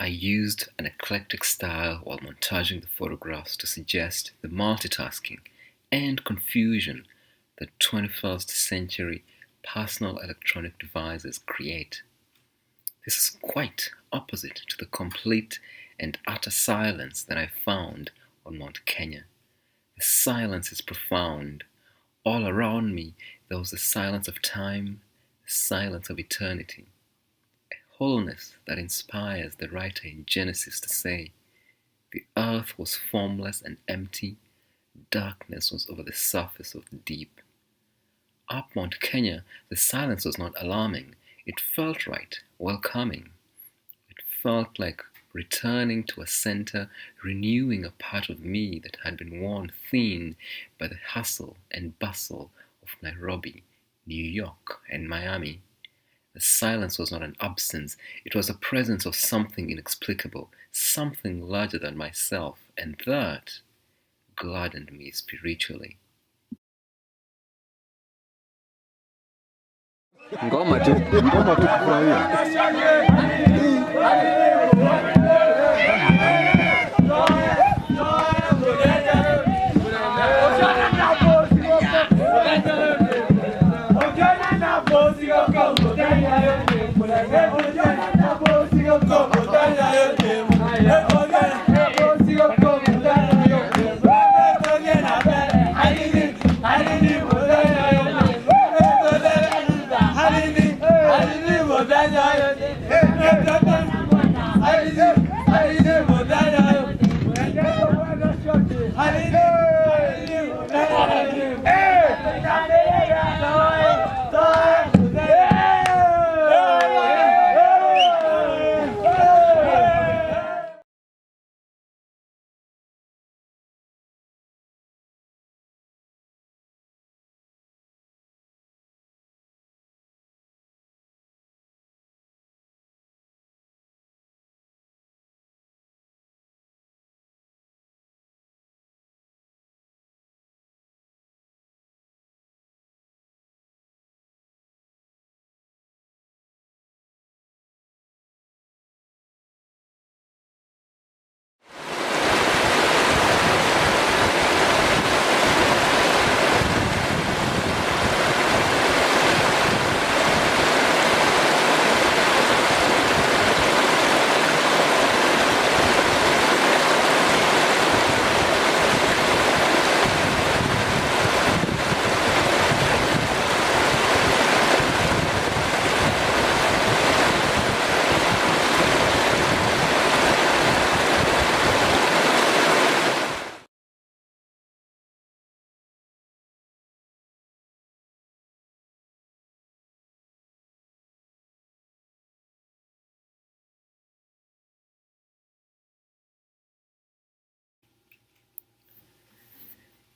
I used an eclectic style while montaging the photographs to suggest the multitasking and confusion that 21st century personal electronic devices create. This is quite opposite to the complete and utter silence that I found on Mount Kenya. The silence is profound. All around me there was the silence of time, the silence of eternity, a wholeness that inspires the writer in Genesis to say, "The earth was formless and empty, darkness was over the surface of the deep." Up Mount Kenya, the silence was not alarming. It felt right, welcoming. It felt like returning to a center, renewing a part of me that had been worn thin by the hustle and bustle of Nairobi, New York, and Miami. The silence was not an absence, it was a presence of something inexplicable, something larger than myself, and that gladdened me spiritually. Ngoma tu kufurahia.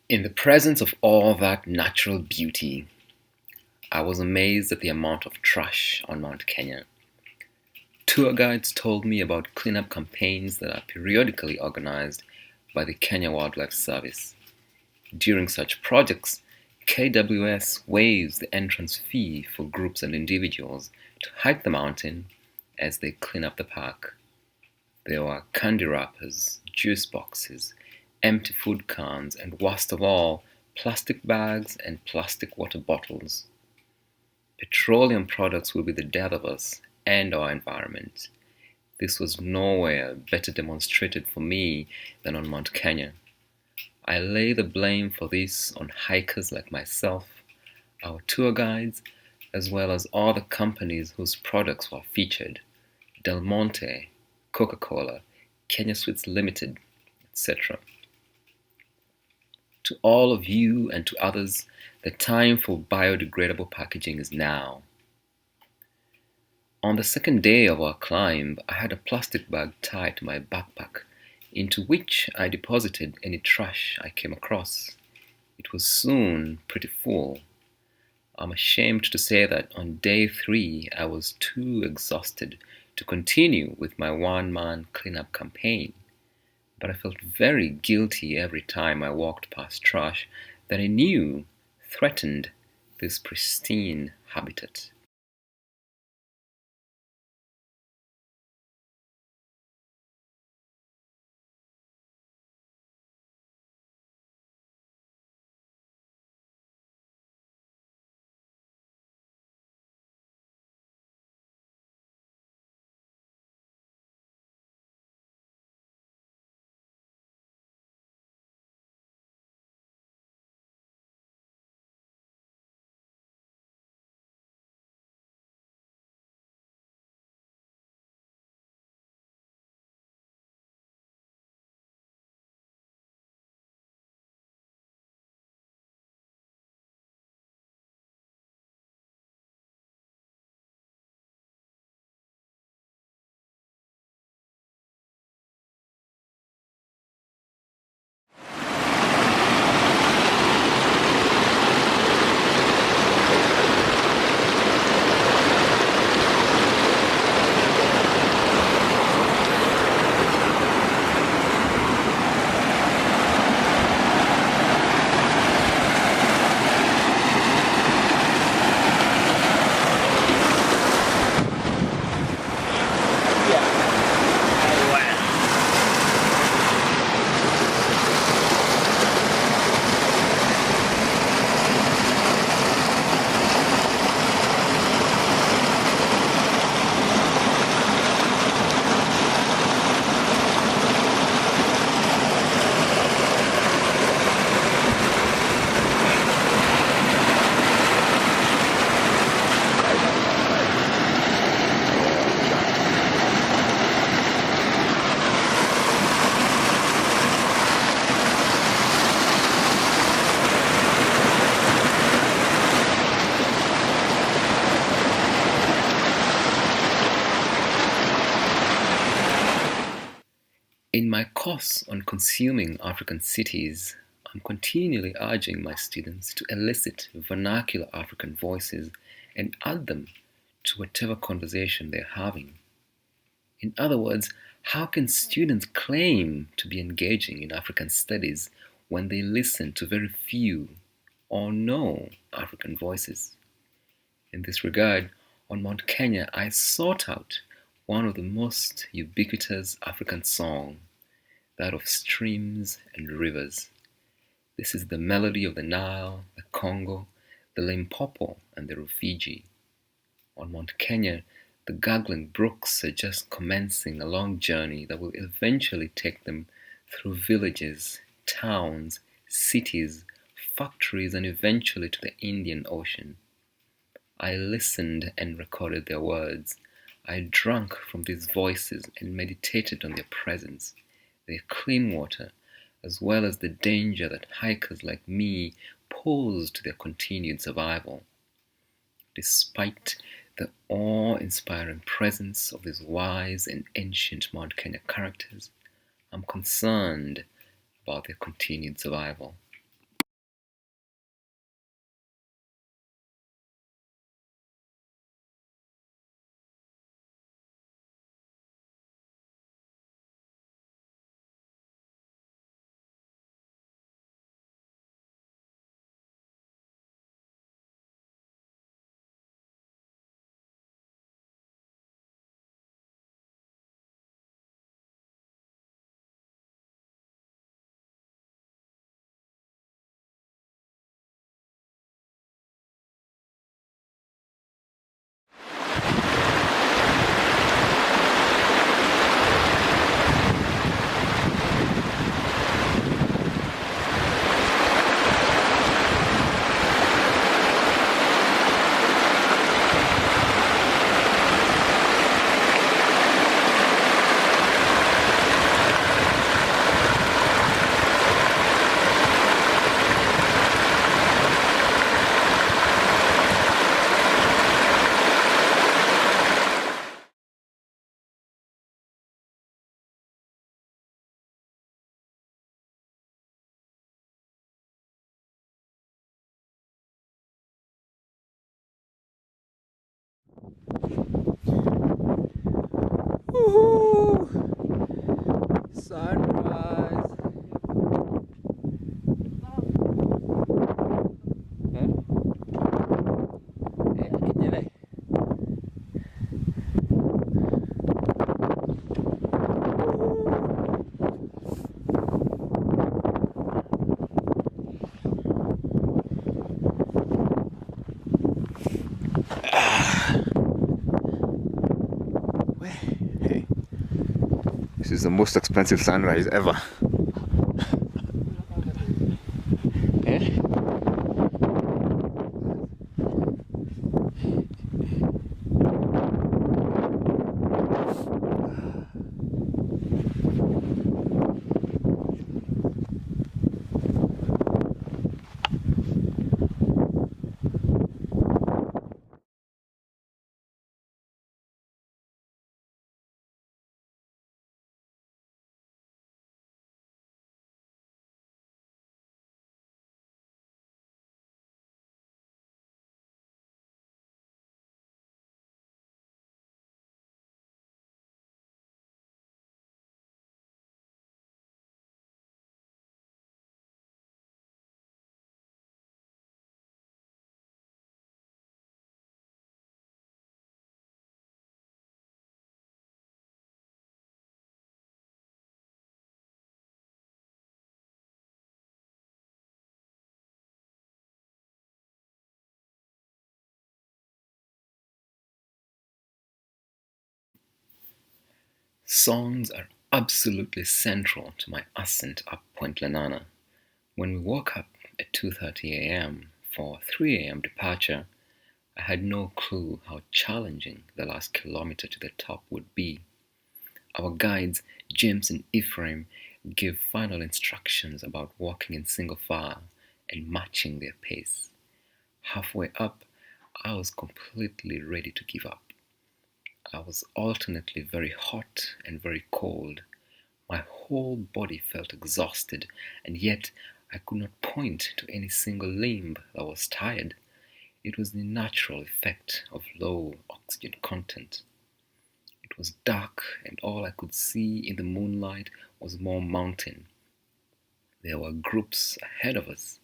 In the presence of all that natural beauty, I was amazed at the amount of trash on Mount Kenya. Tour guides told me about cleanup campaigns that are periodically organized by the Kenya Wildlife Service. During such projects, KWS waives the entrance fee for groups and individuals to hike the mountain as they clean up the park. There were candy wrappers, juice boxes, empty food cans, and worst of all, plastic bags and plastic water bottles. Petroleum products will be the death of us and our environment. This was nowhere better demonstrated for me than on Mount Kenya. I lay the blame for this on hikers like myself, our tour guides, as well as all the companies whose products were featured: Del Monte, Coca-Cola, Kenya Sweets Limited, etc. To all of you and to others, the time for biodegradable packaging is now. On the second day of our climb, I had a plastic bag tied to my backpack, into which I deposited any trash I came across. It was soon pretty full. I'm ashamed to say that on day 3, I was too exhausted to continue with my one-man cleanup campaign. But I felt very guilty every time I walked past trash that I knew threatened this pristine habitat. In my course on consuming African cities, I'm continually urging my students to elicit vernacular African voices and add them to whatever conversation they're having. In other words, how can students claim to be engaging in African studies when they listen to very few or no African voices? In this regard, on Mount Kenya, I sought out one of the most ubiquitous African songs, that of streams and rivers. This is the melody of the Nile, the Congo, the Limpopo, and the Rufiji. On Mount Kenya, the gurgling brooks are just commencing a long journey that will eventually take them through villages, towns, cities, factories, and eventually to the Indian Ocean. I listened and recorded their words. I drank from these voices and meditated on their presence, their clean water, as well as the danger that hikers like me pose to their continued survival. Despite the awe-inspiring presence of these wise and ancient Mount Kenya characters, I'm concerned about their continued survival. Woohoo! Sunrise. Huh? Kenyele. Hey, this is the most expensive sunrise ever. Eh? Songs are absolutely central to my ascent up Point Lenana. When we woke up at 2:30 a.m. for 3 a.m. departure, I had no clue how challenging the last kilometer to the top would be. Our guides, James and Ephraim, gave final instructions about walking in single file and matching their pace. Halfway up, I was completely ready to give up. I was alternately very hot and very cold. My whole body felt exhausted, and yet I could not point to any single limb that was tired. It was the natural effect of low oxygen content. It was dark, and all I could see in the moonlight was more mountain. There were groups ahead of us,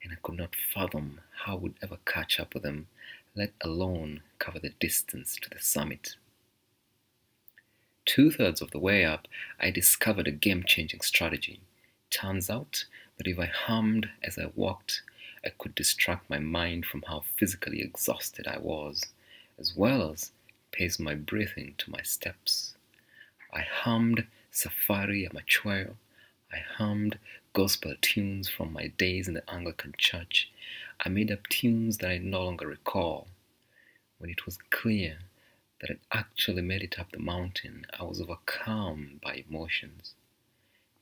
and I could not fathom how I would ever catch up with them, let alone cover the distance to the summit. 2/3 of the way up, I discovered a game-changing strategy. Turns out that if I hummed as I walked, I could distract my mind from how physically exhausted I was, as well as pace my breathing to my steps. I hummed Safari Amachueo. I hummed gospel tunes from my days in the Anglican church. I made up tunes that I no longer recall. When it was clear that I'd actually made it up the mountain, I was overcome by emotions.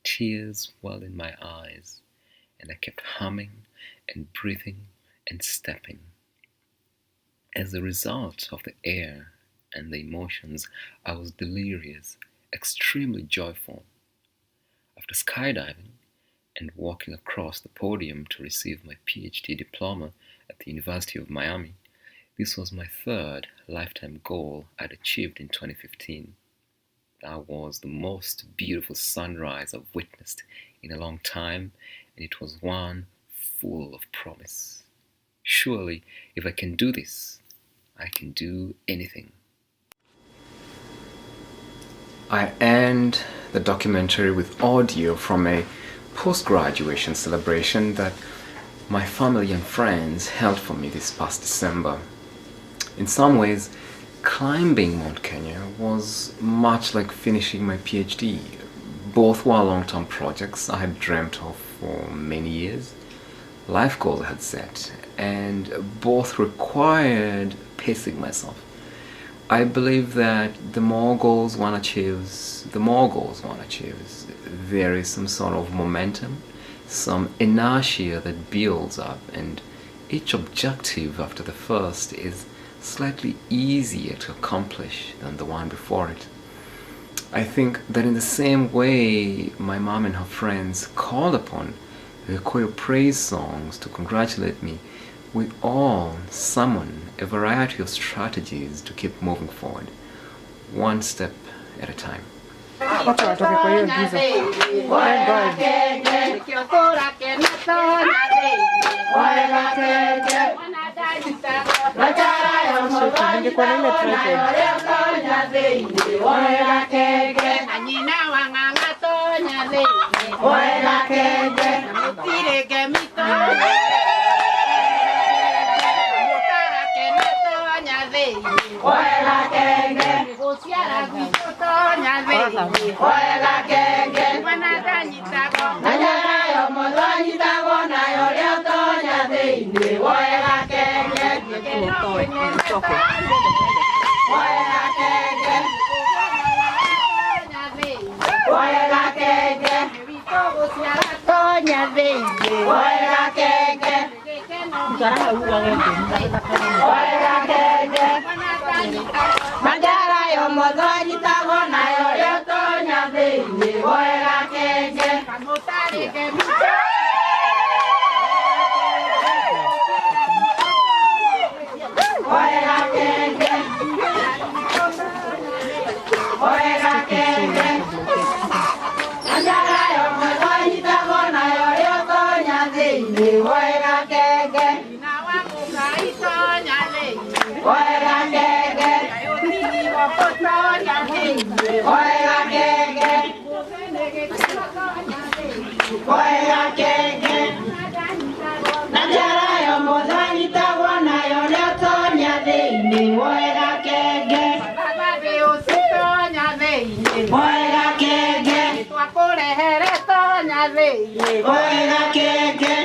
Tears welled in my eyes, and I kept humming and breathing and stepping. As a result of the air and the emotions, I was delirious, extremely joyful. After skydiving and walking across the podium to receive my PhD diploma at the University of Miami, this was my third lifetime goal I'd achieved in 2015. That was the most beautiful sunrise I've witnessed in a long time, and it was one full of promise. Surely, if I can do this, I can do anything. I end the documentary with audio from a post-graduation celebration that my family and friends held for me this past December. In some ways, climbing Mount Kenya was much like finishing my PhD. Both were long-term projects I had dreamt of for many years, life goals I had set, and both required pacing myself. I believe that the more goals one achieves, there is some sort of momentum, some inertia that builds up, and each objective after the first is slightly easier to accomplish than the one before it. I think that in the same way my mom and her friends called upon the choir praise songs to congratulate me, we all summon a variety of strategies to keep moving forward, one step at a time.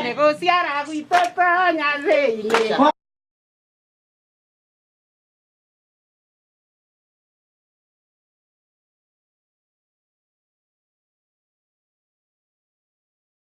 Negociar agüita,